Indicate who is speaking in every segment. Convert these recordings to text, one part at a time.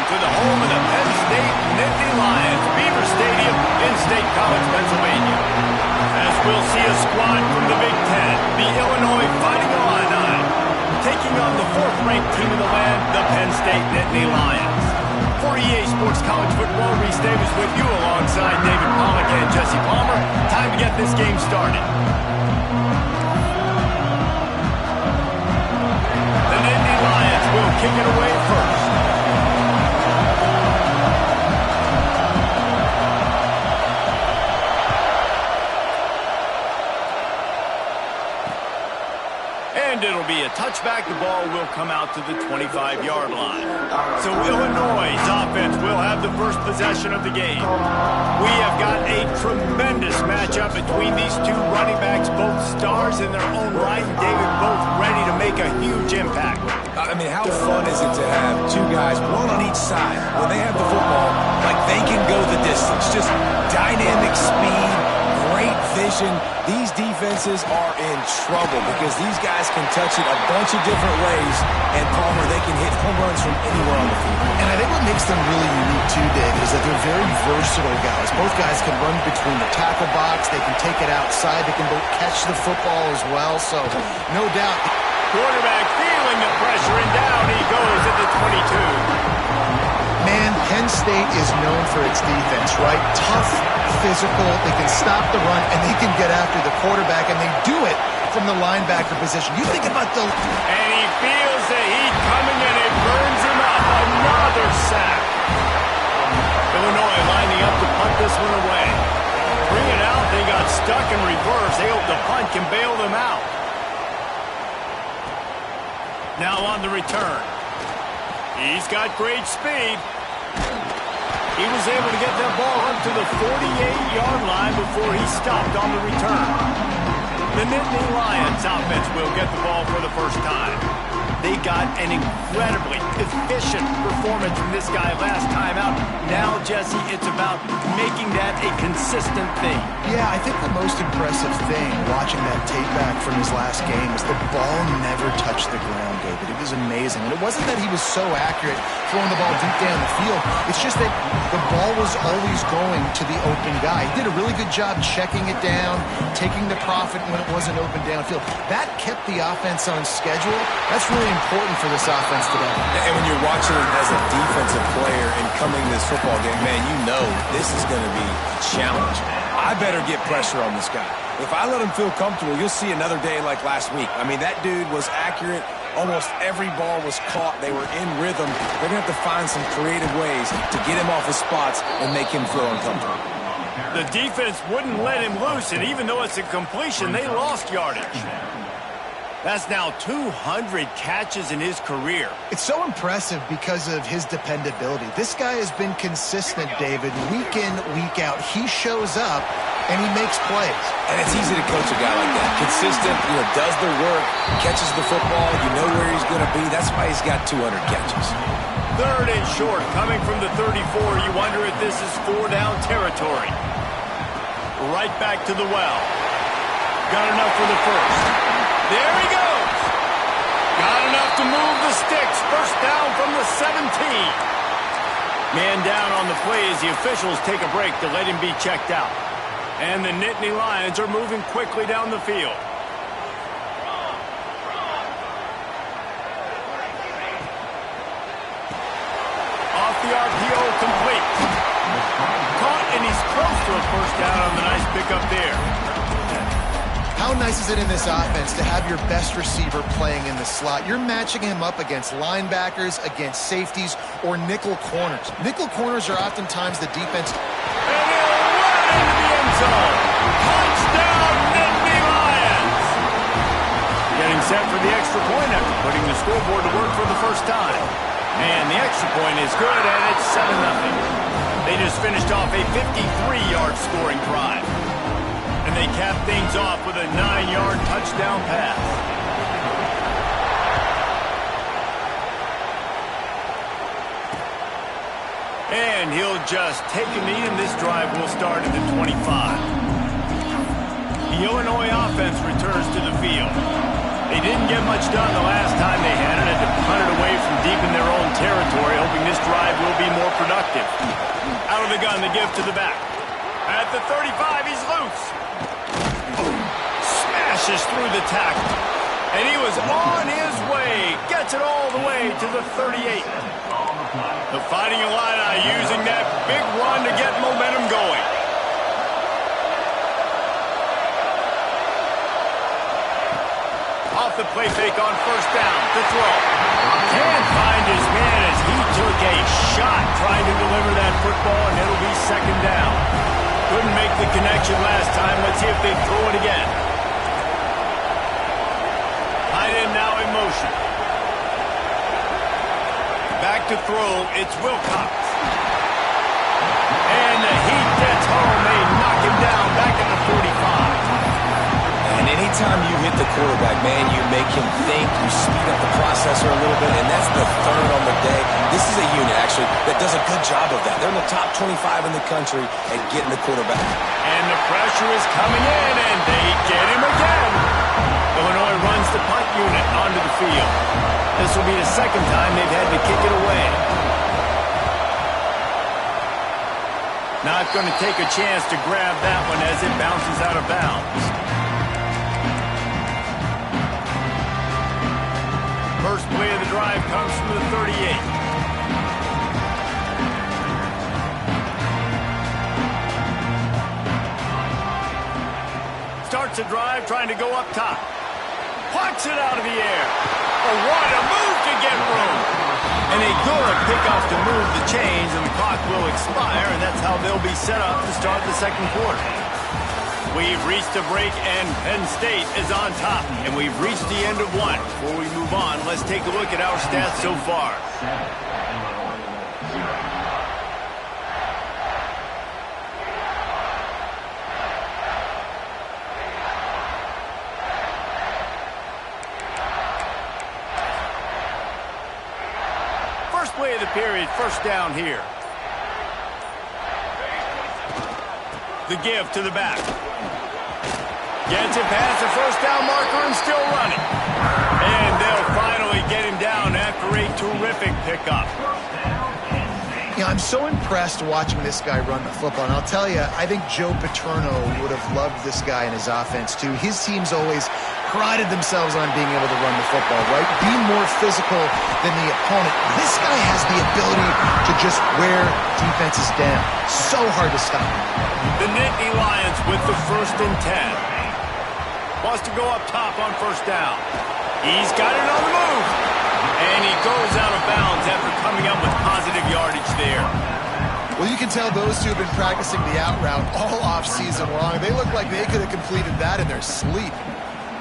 Speaker 1: to the home of the Penn State Nittany Lions, Beaver Stadium in State College, Pennsylvania. As we'll see a squad from the Big Ten, the Illinois Fighting Illini, taking on the fourth-ranked team in the land, the Penn State Nittany Lions. For EA Sports College Football, Reese Davis with you alongside David Pollack and Jesse Palmer. Time to get this game started. The Nittany Lions will kick it away first. And it'll be a touchback. The ball will come out to the 25-yard line. So Illinois' offense will have the first possession of the game. We have got a tremendous matchup between these two running backs, both stars in their own right, and David, both ready to make a huge impact.
Speaker 2: I mean, how fun is it to have two guys, one on each side, when they have the football, like they can go the distance. Just dynamic speed, great vision. These defenses are in trouble because these guys can touch it a bunch of different ways, and Palmer, they can hit home runs from anywhere on the field.
Speaker 3: And I think what makes them really unique too, David, is that they're very versatile guys. Both guys can run between the tackle box. They can take it outside. They can both catch the football as well. So, no doubt.
Speaker 1: Quarterback feeling the pressure, and down he goes at the 22.
Speaker 3: Man, Penn State is known for its defense, right? Tough, physical, they can stop the run, and they can get after the quarterback, and they do it from the linebacker position. You think about the...
Speaker 1: And he feels the heat coming, and it burns him up. Another sack. Illinois lining up to punt this one away. Bring it out, they got stuck in reverse. They hope the punt can bail them out. Now on the return. He's got great speed. He was able to get that ball up to the 48-yard line before he stopped on the return. The Nittany Lions offense will get the ball for the first time. They got an incredibly efficient performance from this guy last time out. Now, Jesse, it's about making that a consistent thing.
Speaker 3: Yeah, I think the most impressive thing watching that tape back from his last game is the ball never touched the ground, David. It was amazing. And it wasn't that he was so accurate throwing the ball deep down the field. It's just that the ball was always going to the open guy. He did a really good job checking it down, taking the profit when it wasn't open downfield. That kept the offense on schedule. That's really important for this offense today.
Speaker 2: And when you're watching it as a defensive player and coming to this football game, man, you know this is going to be a challenge. I better get pressure on this guy. If I let him feel comfortable, you'll see another day like last week. I mean, that dude was accurate. Almost every ball was caught. They were in rhythm. They're going to have to find some creative ways to get him off his spots and make him feel uncomfortable.
Speaker 1: The defense wouldn't let him loose, and even though it's a completion, they lost yardage. That's now 200 catches in his career.
Speaker 3: It's so impressive because of his dependability. This guy has been consistent, David, week in, week out. He shows up, and he makes plays.
Speaker 2: And it's easy to coach a guy like that. Consistent, does the work, catches the football, you know where he's going to be. That's why he's got 200 catches.
Speaker 1: Third and short, coming from the 34. You wonder if this is 4-down territory. Right back to the well. Got enough for the first. There he goes. Got enough to move the sticks. First down from the 17. Man down on the play as the officials take a break to let him be checked out. And the Nittany Lions are moving quickly down the field. Off the RPO, complete. Caught, and he's close to a first down on the nice pickup there.
Speaker 3: How nice is it in this offense to have your best receiver playing in the slot? You're matching him up against linebackers, against safeties, or nickel corners. Nickel corners are oftentimes the defense.
Speaker 1: And he'll run into the end zone. Touchdown, Nittany Lions. Getting set for the extra point after putting the scoreboard to work for the first time. And the extra point is good, and it's 7-0. They just finished off a 53-yard scoring drive. And they cap things off with a 9-yard touchdown pass. And he'll just take a knee, and this drive will start at the 25. The Illinois offense returns to the field. They didn't get much done the last time they had it. Had to punt it away from deep in their own territory, hoping this drive will be productive. Out of the gun, the give to the back. At the 35, he's loose. Smashes through the tackle. And he was on his way. Gets it all the way to the 38. The Fighting Illini using that big run to get momentum going. Off the play fake on first down to throw. Can't find his man as he took a shot trying to deliver that football, and it'll be second down. Couldn't make the connection last time. Let's see if they throw it again. Tight end now in motion. Back to throw. It's Wilcox. And the heat gets home. They knock him down back at the 45.
Speaker 2: And anytime you hit the quarterback, man, you make him think, you speed up the processor a little bit, and that's the third on the day. This is a unit, actually, that does a good job of that. They're in the top 25 in the country at getting the quarterback.
Speaker 1: And the pressure is coming in, and they get him again. Illinois runs the punt unit onto the field. This will be the second time they've had to kick it away. Not going to take a chance to grab that one as it bounces out of bounds. First play of the drive comes from the 38. Starts the drive trying to go up top. Plucks it out of the air. Oh, what a move to get room. And a good pickoff to move the chains, and the clock will expire, and that's how they'll be set up to start the second quarter. We've reached a break, and Penn State is on top. And we've reached the end of one. Before we move on, let's take a look at our stats so far. First play of the period, first down here. The give to the back. Gets it past the first down marker and still running. And they'll finally get him down after a terrific pickup.
Speaker 3: Yeah, I'm so impressed watching this guy run the football. And I'll tell you, I think Joe Paterno would have loved this guy in his offense too. His teams always prided themselves on being able to run the football, right? Be more physical than the opponent. This guy has the ability to just wear defenses down. So hard to stop.
Speaker 1: The Nittany Lions with the 1st and 10. Wants to go up top on first down. He's got it on the move. And he goes out of bounds after coming up with positive yardage there.
Speaker 3: Well, you can tell those two have been practicing the out route all off-season long. They look like they could have completed that in their sleep.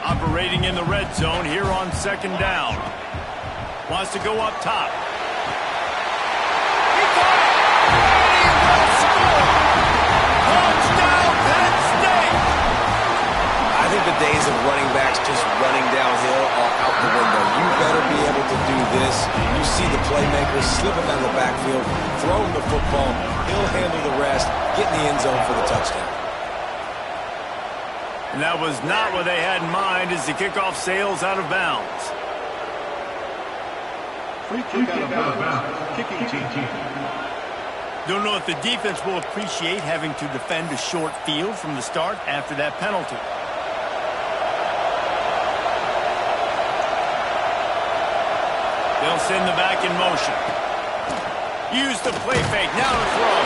Speaker 1: Operating in the red zone here on second down. Wants to go up top. He got it! And he will score! Touchdown, Penn State!
Speaker 2: I think the days of running backs just running downhill are out the window. You better be able to do this. You see the playmakers slipping out of the backfield, throwing the football. He'll handle the rest, get in the end zone for the touchdown.
Speaker 1: And that was not what they had in mind as the kickoff sails out of bounds.
Speaker 4: Free kick out of bounds. Kicking team.
Speaker 1: Don't know if the defense will appreciate having to defend a short field from the start after that penalty. They'll send the back in motion. Use the play fake, now to throw.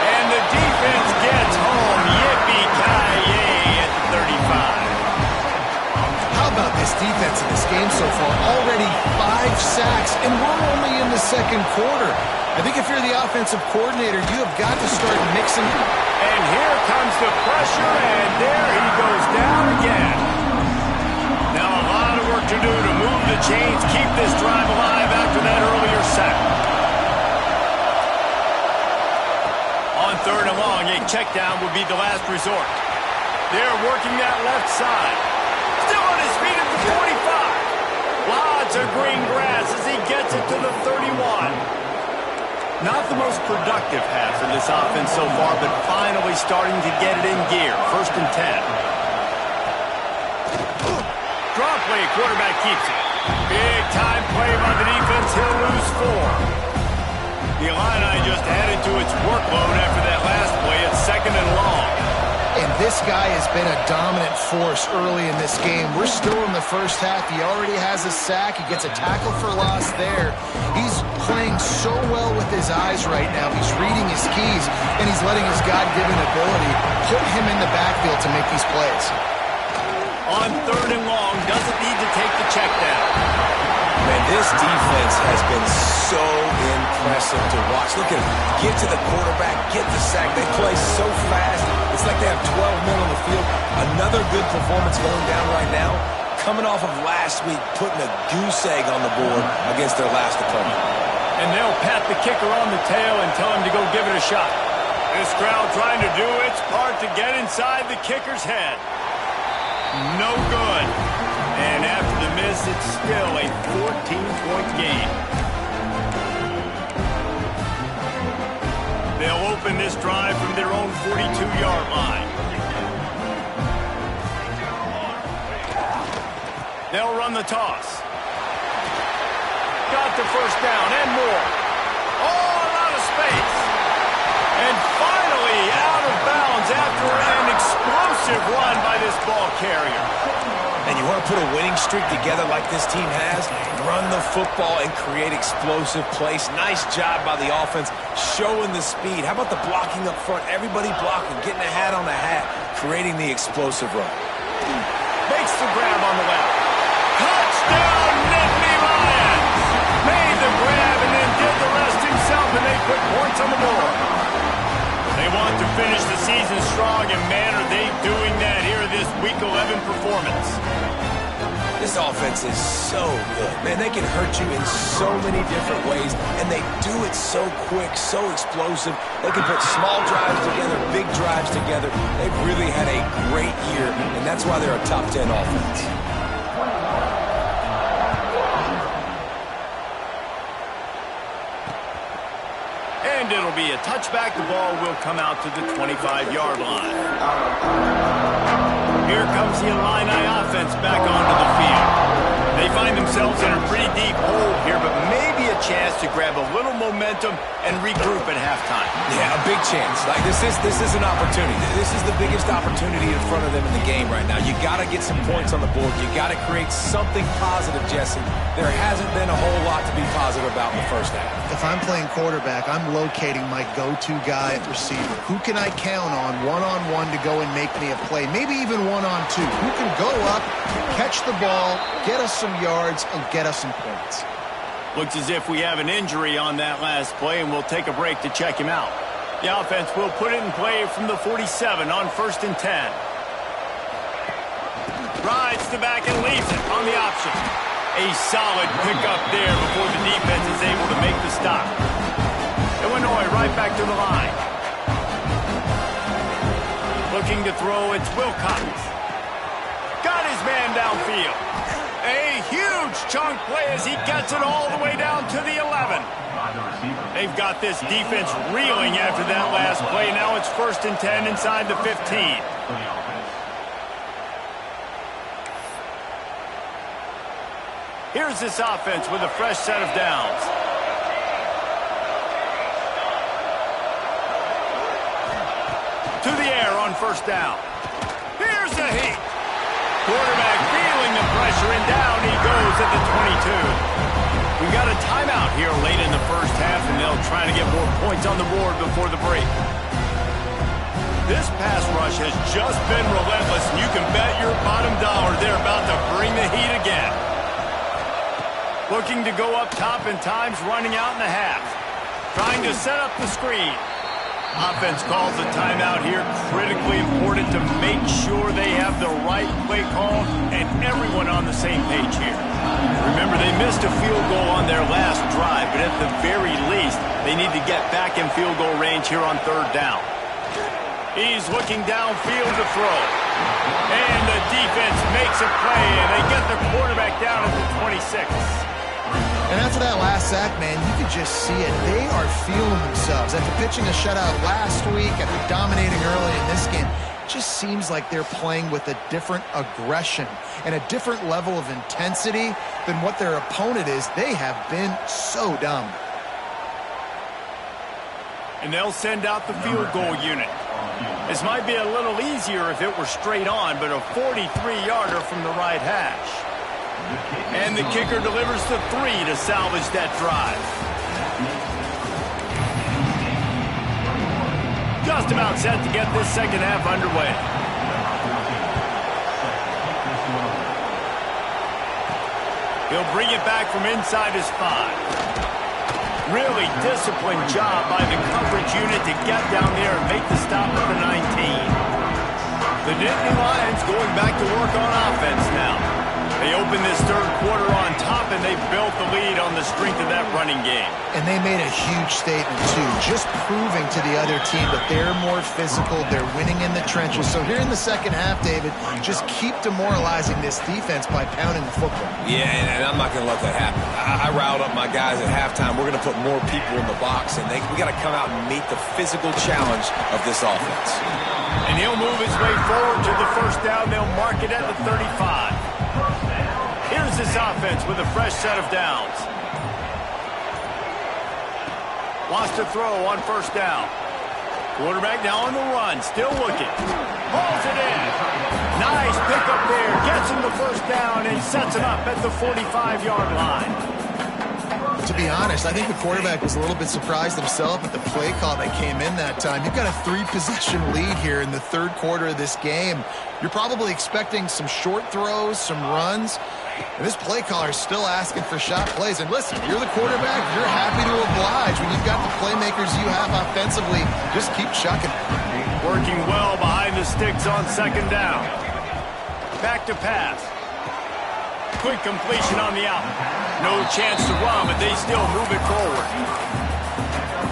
Speaker 1: And the defense gets home. Yippee-ki-yay at the 35.
Speaker 3: How about this defense in this game so far? Already 5 sacks, and we're only in the second quarter. I think if you're the offensive coordinator, you have got to start mixing.
Speaker 1: And here comes the pressure, and there he goes down again. Now a lot of work to do to move the chains, keep this drive alive after that earlier sack. On third and long, a check down would be the last resort. They're working that left side. Still on his feet at the 45. Lots of green grass as he gets it to the 31. Not the most productive half of this offense so far, but finally starting to get it in gear. 1st and 10. Draw play, quarterback keeps it. Big time play by the defense. He'll lose 4. The Illini to its workload after that last play at 2nd and long.
Speaker 3: And this guy has been a dominant force early in this game. We're still in the first half. He already has a sack. He gets a tackle for loss there. He's playing so well with his eyes right now. He's reading his keys, and he's letting his God-given ability put him in the backfield to make these plays.
Speaker 1: On 3rd and long, doesn't need to take the check down.
Speaker 2: Man, this defense has been so impressive to watch. Look at them. Get to the quarterback, get the sack. They play so fast. It's like they have 12 men on the field. Another good performance going down right now. Coming off of last week, putting a goose egg on the board against their last opponent.
Speaker 1: And they'll pat the kicker on the tail and tell him to go give it a shot. This crowd trying to do its part to get inside the kicker's head. No good. And after the miss, it's still a 14-point game. They'll open this drive from their own 42-yard line. They'll run the toss. Got the first down and more. All out of space. And finally out of bounds after an explosive run by this ball carrier.
Speaker 2: And you want to put a winning streak together like this team has? Run the football and create explosive plays. Nice job by the offense, showing the speed. How about the blocking up front? Everybody blocking, getting a hat on the hat, creating the explosive run.
Speaker 1: Makes the grab on the left. Touchdown, Nittany Lions! Made the grab and then did the rest himself, and they put points on the board. They want to finish the season strong, and man, are they doing that here in this Week 11 performance.
Speaker 2: This offense is so good. Man, they can hurt you in so many different ways, and they do it so quick, so explosive. They can put small drives together, big drives together. They've really had a great year, and that's why they're a top 10 offense.
Speaker 1: And it'll be a touchback. The ball will come out to the 25-yard line. Here comes the Illini offense back onto the field. They find themselves in a pretty deep hole here, but maybe a chance to grab a little momentum and regroup at halftime.
Speaker 2: Yeah, a big chance. Like this is an opportunity. This is the biggest opportunity in front of them in the game right now. You got to get some points on the board. You got to create something positive, Jesse. There hasn't been a whole lot to be positive about in the first half.
Speaker 3: If I'm playing quarterback, I'm locating my go-to guy at receiver. Who can I count on one-on-one to go and make me a play? Maybe even one-on-two. Who can go up, catch the ball, get us some yards, and get us some points?
Speaker 1: Looks as if we have an injury on that last play, and we'll take a break to check him out. The offense will put it in play from the 47 on 1st and 10. Rides the back and leaves it on the option. A solid pickup there before the defense is able to make the stop. Illinois right back to the line. Looking to throw, it's Wilcox. Got his man downfield. A huge chunk play as he gets it all the way down to the 11. They've got this defense reeling after that last play. Now it's 1st and 10 inside the 15. Here's this offense with a fresh set of downs. To the air on 1st down. Here's the heat. Quarterback feeling the pressure, and down he goes at the 22. We got a timeout here late in the first half, and they'll try to get more points on the board before the break. This pass rush has just been relentless, and you can bet your bottom dollar they're about to bring the heat again. Looking to go up top in times, running out in the half. Trying to set up the screen. Offense calls a timeout here. Critically important to make sure they have the right play call and everyone on the same page here. Remember, they missed a field goal on their last drive, but at the very least, they need to get back in field goal range here on 3rd down. He's looking downfield to throw. And the defense makes a play, and they get the quarterback down at the 26.
Speaker 3: And after that last sack, man, you could just see it. They are feeling themselves. After pitching a shutout last week, after dominating early in this game, it just seems like they're playing with a different aggression and a different level of intensity than what their opponent is. They have been so dominant.
Speaker 1: And they'll send out the field goal unit. This might be a little easier if it were straight on, but a 43-yarder from the right hash. And the kicker delivers the 3 to salvage that drive. Just about set to get this second half underway. He'll bring it back from inside his 5. Really disciplined job by the coverage unit to get down there and make the stop at the 19. The Nittany Lions going back to work on offense now. They open this third quarter on top, and they built the lead on the strength of that running game.
Speaker 3: And they made a huge statement, too, just proving to the other team that they're more physical, they're winning in the trenches. So here in the second half, David, just keep demoralizing this defense by pounding the football.
Speaker 2: Yeah, and I'm not going to let that happen. I riled up my guys at halftime. We're going to put more people in the box, and we got to come out and meet the physical challenge of this offense.
Speaker 1: And he'll move his way forward to the first down. They'll mark it at the 35. Here's this offense with a fresh set of downs. Wants to throw on first down. Quarterback now on the run, still looking. Hauls it in. Nice pickup there. Gets him the first down and sets him up at the 45-yard line.
Speaker 3: To be honest, I think the quarterback was a little bit surprised himself at the play call that came in that time. You've got a 3-possession lead here in the third quarter of this game. You're probably expecting some short throws, some runs. And this play caller is still asking for shot plays. And listen, you're the quarterback. You're happy to oblige. When you've got the playmakers you have offensively, just keep chucking.
Speaker 1: Working well behind the sticks on second down. Back to pass. Quick completion on the out. No chance to run, but they still move it forward.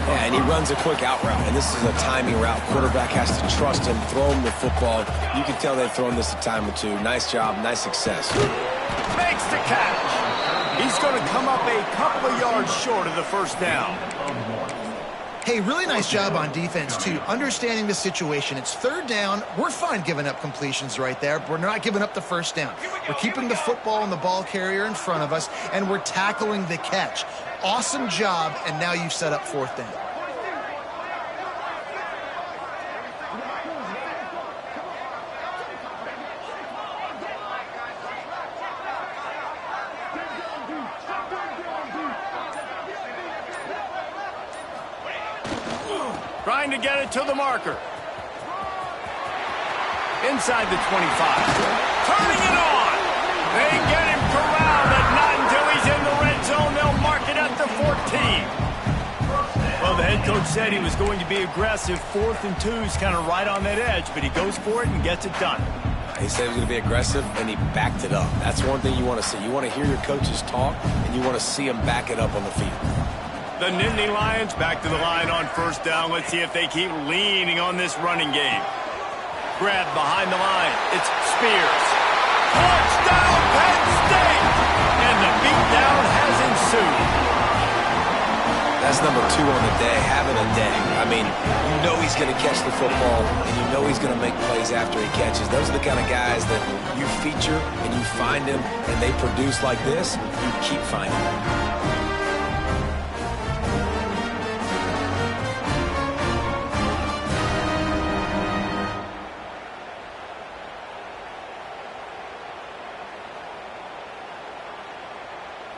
Speaker 2: Yeah, and he runs a quick out route, and this is a timing route. Quarterback has to trust him, throw him the football. You can tell they've thrown this a time or two. Nice job, nice success.
Speaker 1: Makes the catch. He's going to come up a couple of yards short of the first down.
Speaker 3: Hey, really nice job on defense, too. Understanding the situation. It's third down. We're fine giving up completions right there. But we're not giving up the first down. We're keeping the football and the ball carrier in front of us, and we're tackling the catch. Awesome job, and now you've set up fourth down.
Speaker 1: Trying to get it to the marker. Inside the 25. Turning it on. They get him corralled, and not until he's in the red zone. They'll mark it at the 14. Well, the head coach said he was going to be aggressive. 4th and 2 is kind of right on that edge, but he goes for it and gets it done.
Speaker 2: He said he was going to be aggressive, and he backed it up. That's one thing you want to see. You want to hear your coaches talk, and you want to see them back it up on the field.
Speaker 1: The Nittany Lions back to the line on first down. Let's see if they keep leaning on this running game. Grabbed behind the line. It's Spears. Touchdown, Penn State! And the beatdown has ensued.
Speaker 2: That's number 2 on the day, having a day. I mean, you know he's going to catch the football, and you know he's going to make plays after he catches. Those are the kind of guys that you feature, and you find them, and they produce like this, you keep finding them.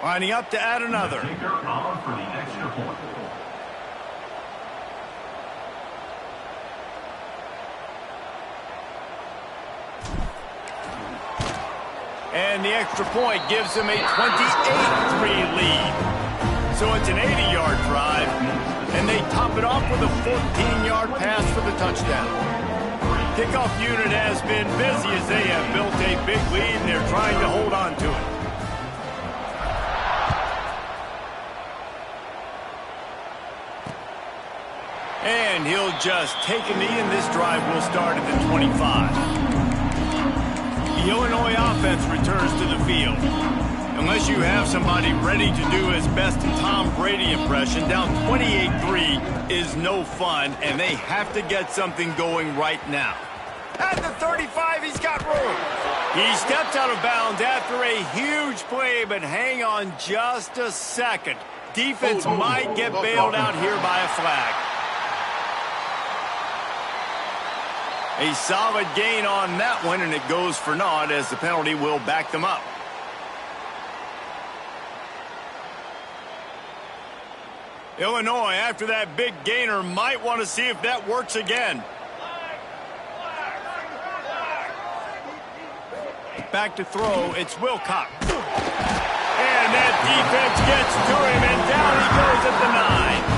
Speaker 1: Lining up to add another. And the extra point gives them a 28-3 lead. So it's an 80-yard drive, and they top it off with a 14-yard pass for the touchdown. Kickoff unit has been busy as they have built a big lead, and they're trying to hold on to it. And he'll just take a knee, and this drive will start at the 25. The Illinois offense returns to the field. Unless you have somebody ready to do his best Tom Brady impression, down 28-3 is no fun, and they have to get something going right now. At the 35, he's got room. He steps out of bounds after a huge play, but hang on just a second. Defense might get bailed out here by a flag. A solid gain on that one, and it goes for naught as the penalty will back them up. Illinois, after that big gainer, might want to see if that works again. Back to throw, it's Wilcox. And that defense gets to him, and down he goes at the 9.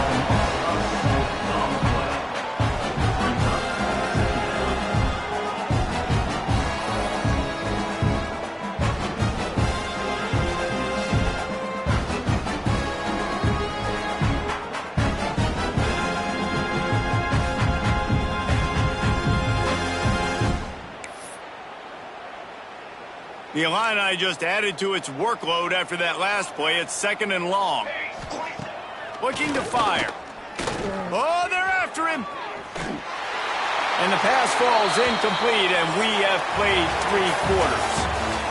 Speaker 1: The Illini just added to its workload after that last play. It's 2nd and long. Looking to fire. Oh, they're after him. And the pass falls incomplete, and we have played 3 quarters.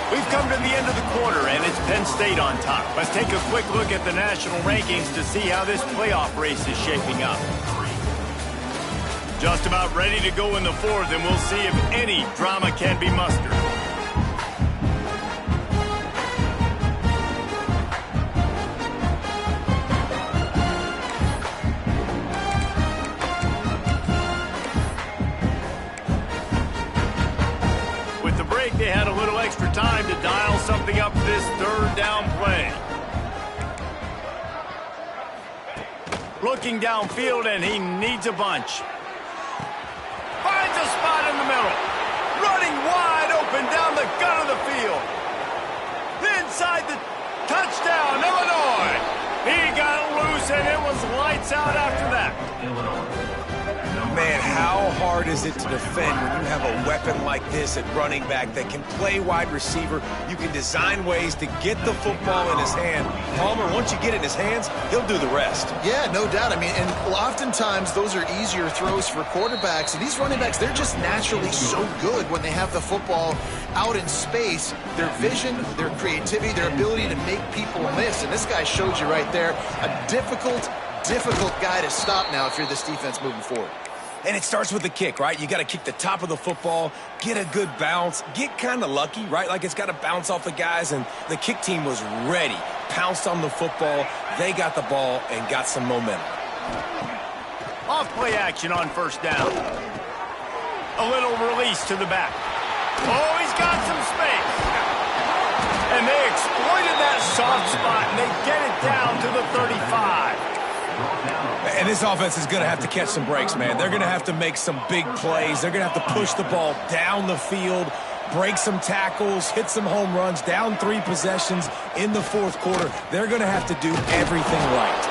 Speaker 1: We've come to the end of the quarter, and it's Penn State on top. Let's take a quick look at the national rankings to see how this playoff race is shaping up. Just about ready to go in the 4th, and we'll see if any drama can be mustered. They had a little extra time to dial something up for this 3rd down play. Looking downfield, and he needs a bunch. Finds a spot in the middle. Running wide open down the gut of the field. Inside the touchdown, Illinois. He got loose, and it was lights out after that.
Speaker 2: Man, how hard is it to defend when you have a weapon like this at running back that can play wide receiver? You can design ways to get the football in his hand. Palmer, once you get it in his hands, he'll do the rest.
Speaker 3: Yeah, no doubt. I mean, and oftentimes those are easier throws for quarterbacks. And these running backs, they're just naturally so good when they have the football out in space. Their vision, their creativity, their ability to make people miss. And this guy showed you right there a difficult guy to stop now if you're this defense moving forward.
Speaker 2: And it starts with the kick, right? You got to kick the top of the football, get a good bounce, get kind of lucky, right? Like it's got to bounce off the guys, and the kick team was ready. Pounced on the football, they got the ball and got some momentum.
Speaker 1: Off play action on 1st down. A little release to the back. Oh, he's got some space. And they exploited that soft spot, and they get it down to the 35.
Speaker 2: And this offense is going to have to catch some breaks, man. They're going to have to make some big plays. They're going to have to push the ball down the field, break some tackles, hit some home runs, down 3 possessions in the 4th quarter. They're going to have to do everything right.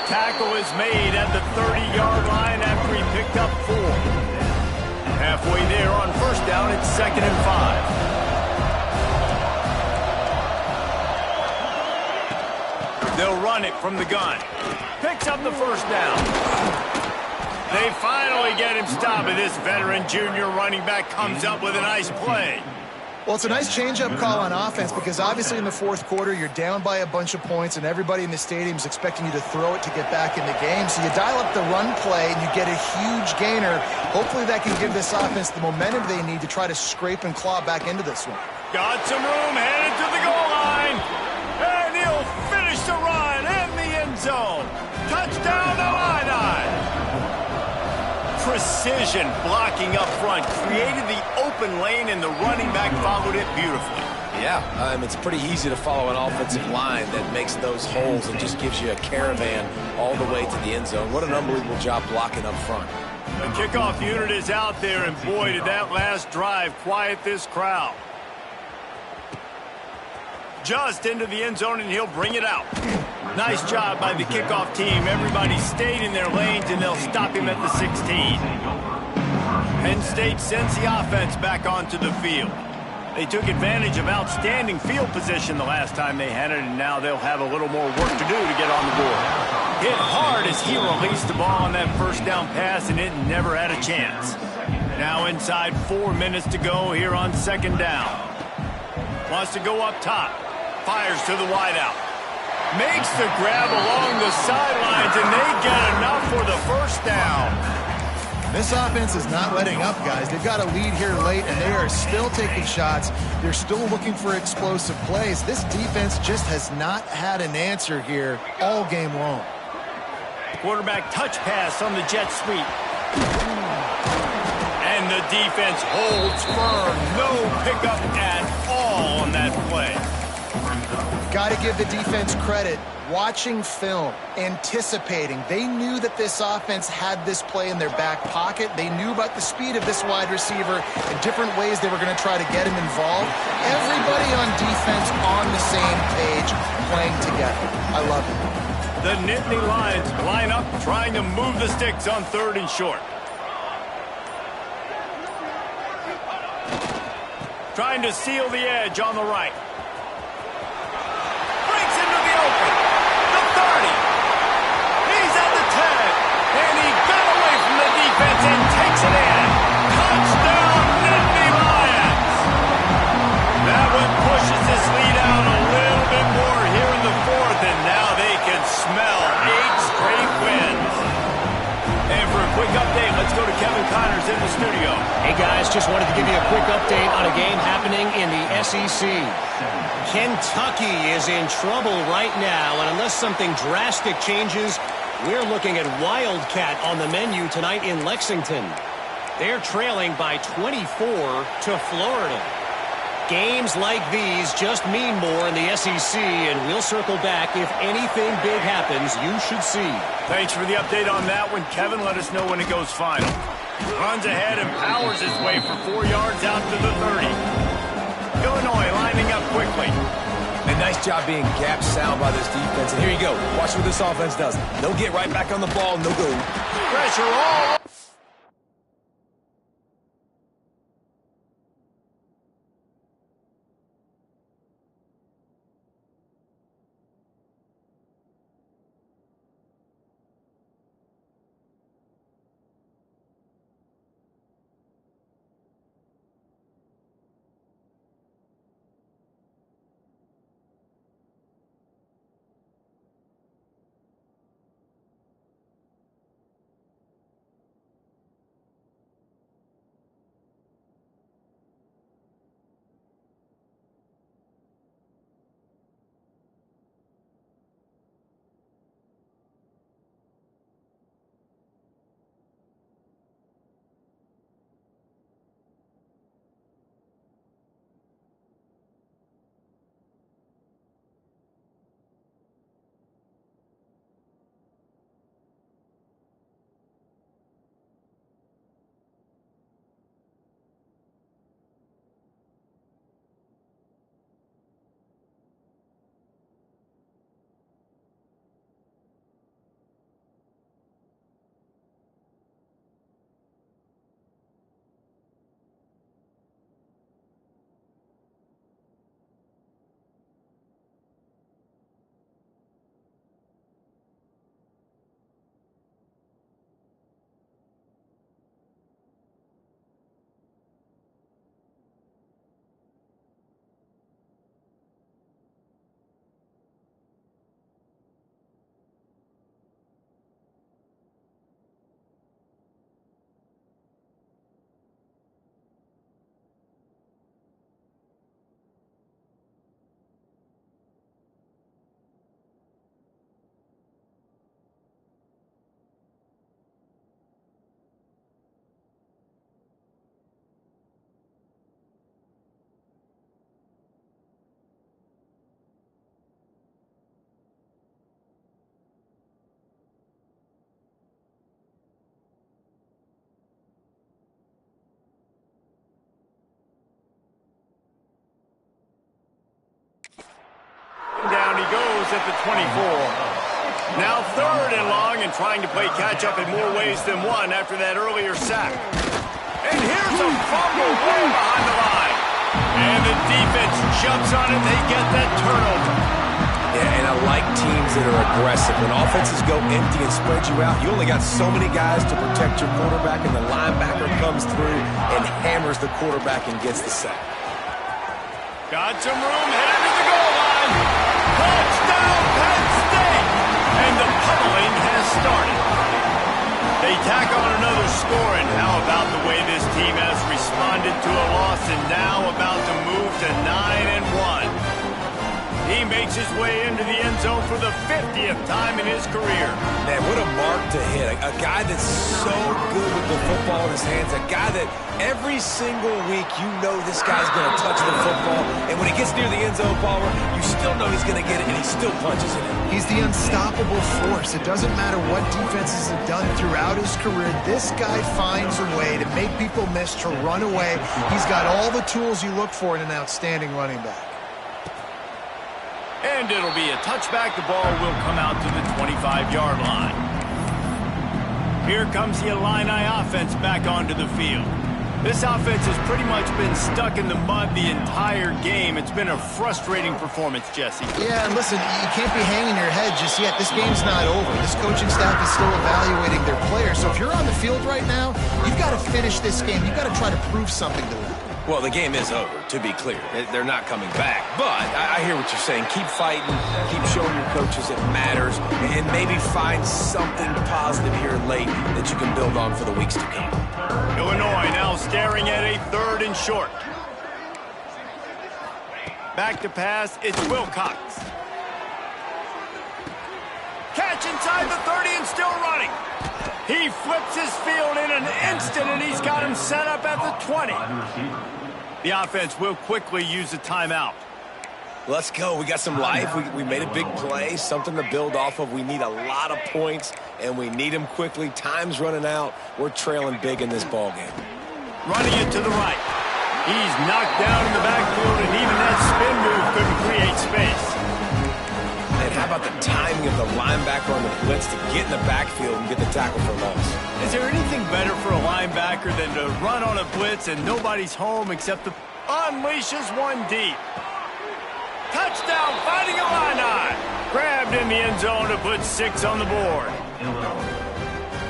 Speaker 1: Tackle is made at the 30-yard line after he picked up 4. Halfway there on 1st down, it's 2nd and 5. They'll run it from the gun. Picks up the 1st down. They finally get him stopped, and this veteran junior running back comes up with a nice play.
Speaker 3: Well, it's a nice change-up call on offense because obviously in the 4th quarter, you're down by a bunch of points, and everybody in the stadium is expecting you to throw it to get back in the game. So you dial up the run play, and you get a huge gainer. Hopefully that can give this offense the momentum they need to try to scrape and claw back into this one.
Speaker 1: Got some room, headed to the goal line. And he'll finish the run in the end zone. Touchdown, Illini. Precision blocking up front created the open lane, and the running back followed it beautifully.
Speaker 2: Yeah, it's pretty easy to follow an offensive line that makes those holes and just gives you a caravan all the way to the end zone. What an unbelievable job blocking up front.
Speaker 1: The kickoff unit is out there, and boy, did that last drive quiet this crowd. Just into the end zone, and he'll bring it out. Nice job by the kickoff team. Everybody stayed in their lanes, and they'll stop him at the 16. Penn State sends the offense back onto the field. They took advantage of outstanding field position the last time they had it, and now they'll have a little more work to do to get on the board. Hit hard as he released the ball on that 1st down pass, and it never had a chance. Now inside 4 minutes to go here on 2nd down. Wants to go up top. Fires to the wideout. Makes the grab along the sidelines, and they get enough for the 1st down.
Speaker 3: This offense is not letting up, guys. They've got a lead here late, and they are still taking shots. They're still looking for explosive plays. This defense just has not had an answer here all game long.
Speaker 1: Quarterback touch pass on the jet sweep. And the defense holds firm. No pickup at all on that play.
Speaker 3: Got to give the defense credit. Watching film, anticipating. They knew that this offense had this play in their back pocket. They knew about the speed of this wide receiver and different ways they were going to try to get him involved. Everybody on defense on the same page, playing together. I love it.
Speaker 1: The Nittany Lions line up, trying to move the sticks on 3rd and short. Trying to seal the edge on the right. Breaks into the open. The 30. He's at the 10. And he got away from the defense and takes it in. Touchdown, Nittany Lions. That one pushes this lead out a little bit more here in the 4th, and now they can smell 8 straight wins. And for a quick update, let's go to Kevin Connors in the studio.
Speaker 5: Hey guys, just wanted to give you a quick update on a game happening in the SEC. Kentucky is in trouble right now, and unless something drastic changes, we're looking at Wildcat on the menu tonight in Lexington. They're trailing by 24 to Florida. Games like these just mean more in the SEC, and we'll circle back if anything big happens. You should see.
Speaker 1: Thanks for the update on that one, Kevin. Let us know when it goes final. Runs ahead and powers his way for 4 yards out to the 30. Illinois lining up quickly.
Speaker 2: A nice job being gap sound by this defense. And here you go. Watch what this offense does. They'll get right back on the ball, and they'll go.
Speaker 1: Pressure all. Down he goes at the 24. Now 3rd and long, and trying to play catch-up in more ways than one after that earlier sack. And here's a fumble way behind the line. And the defense jumps on it. They get that turnover.
Speaker 2: Yeah, and I like teams that are aggressive. When offenses go empty and spread you out, you only got so many guys to protect your quarterback, and the linebacker comes through and hammers the quarterback and gets the sack.
Speaker 1: Got some room, headed to the goal line. Touchdown, Penn State! And the pummeling has started. They tack on another score, and how about the way this team has responded to a loss and now about to move to 9-1. He makes his way into the end zone for the 50th time in his career.
Speaker 2: Man, what a mark to hit. A guy that's so good with the football in his hands. A guy that every single week you know this guy's going to touch the football. And when he gets near the end zone, Palmer, you still know he's going to get it, and he still punches it in.
Speaker 3: He's the unstoppable force. It doesn't matter what defenses have done throughout his career. This guy finds a way to make people miss, to run away. He's got all the tools you look for in an outstanding running back.
Speaker 1: And it'll be a touchback. The ball will come out to the 25-yard line. Here comes the Illini offense back onto the field. This offense has pretty much been stuck in the mud the entire game. It's been a frustrating performance, Jesse.
Speaker 3: Yeah, and listen, you can't be hanging your head just yet. This game's not over. This coaching staff is still evaluating their players. So if you're on the field right now, you've got to finish this game. You've got to try to prove something to them.
Speaker 2: Well, the game is over, to be clear. They're not coming back. But I hear what you're saying. Keep fighting. Keep showing your coaches it matters. And maybe find something positive here late that you can build on for the weeks to come.
Speaker 1: Illinois now staring at a 3rd and short. Back to pass. It's Wilcox. Catch inside the 30 and still running. He flips his field in an instant, and he's got him set up at the 20. The offense will quickly use a timeout.
Speaker 2: Let's go. We got some life. We made a big play, something to build off of. We need a lot of points, and we need them quickly. Time's running out. We're trailing big in this ballgame.
Speaker 1: Running it to the right. He's knocked down in the backfield, and even that spin move couldn't create space.
Speaker 2: And how about the timing of the linebacker on the blitz to get in the backfield and get the tackle for loss?
Speaker 1: Is there anything better for a linebacker than to run on a blitz and nobody's home except the unleashes one deep? Touchdown, fighting Illini. Grabbed in the end zone to put 6 on the board.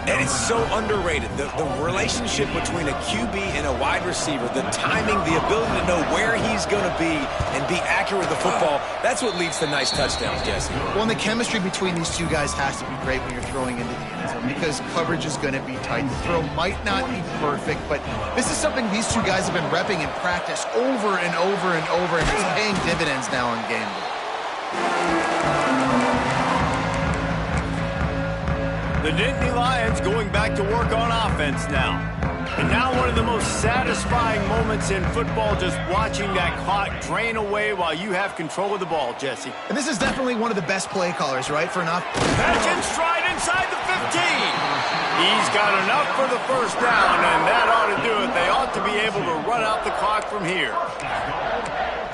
Speaker 2: And it's so underrated. The relationship between a QB and a wide receiver, the timing, the ability to know where he's going to be and be accurate with the football, that's what leads to nice touchdowns, Jesse.
Speaker 3: Well, and the chemistry between these two guys has to be great when you're throwing into the end zone because coverage is going to be tight. The throw might not be perfect, but this is something these two guys have been repping in practice over and over and over, and it's paying dividends now on game day.
Speaker 1: The Nittany Lions going back to work on offense now. And now one of the most satisfying moments in football, just watching that clock drain away while you have control of the ball, Jesse.
Speaker 3: And this is definitely one of the best play callers, right? For enough.
Speaker 1: Catch and stride inside the 15. He's got enough for the first down, and that ought to do it. They ought to be able to run out the clock from here.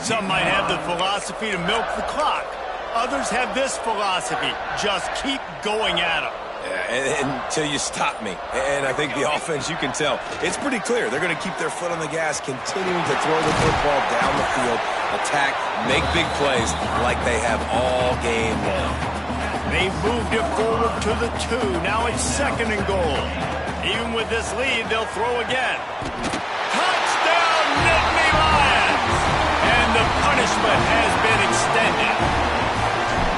Speaker 1: Some might have the philosophy to milk the clock. Others have this philosophy. Just keep going at them.
Speaker 2: Until you stop me. And I think the offense, you can tell, it's pretty clear. They're going to keep their foot on the gas, continuing to throw the football down the field, attack, make big plays like they have all game long.
Speaker 1: They've moved it forward to the 2. Now it's 2nd and goal. Even with this lead, they'll throw again. Touchdown, Nittany Lions! And the punishment has been extended.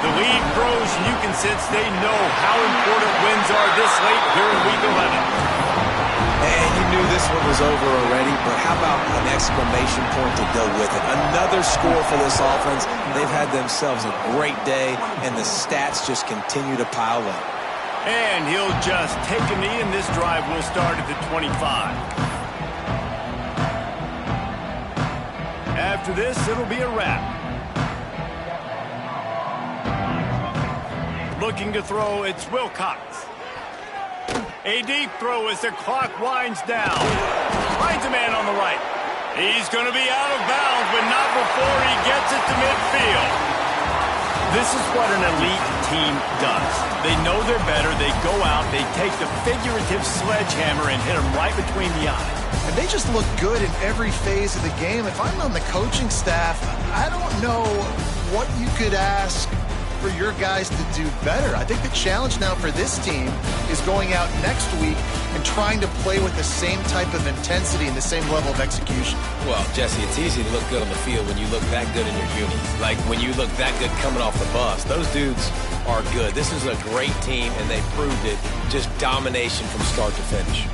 Speaker 1: The lead grows, and you can sense they know how important wins are this late here in Week 11.
Speaker 2: And you knew this one was over already, but how about an exclamation point to go with it? Another score for this offense. They've had themselves a great day, and the stats just continue to pile up.
Speaker 1: And he'll just take a knee, and this drive will start at the 25. After this, it'll be a wrap. Looking to throw, it's Wilcox. A deep throw as the clock winds down. Finds a man on the right. He's going to be out of bounds, but not before he gets it to midfield. This is what an elite team does. They know they're better. They go out, they take the figurative sledgehammer and hit him right between the eyes.
Speaker 3: And they just look good in every phase of the game. If I'm on the coaching staff, I don't know what you could ask for your guys to do better. I think the challenge now for this team is going out next week and trying to play with the same type of intensity and the same level of execution.
Speaker 2: Well, Jesse, it's easy to look good on the field when you look that good in your unis. Like when you look that good coming off the bus. Those dudes are good. This is a great team, and they proved it. Just domination from start to finish.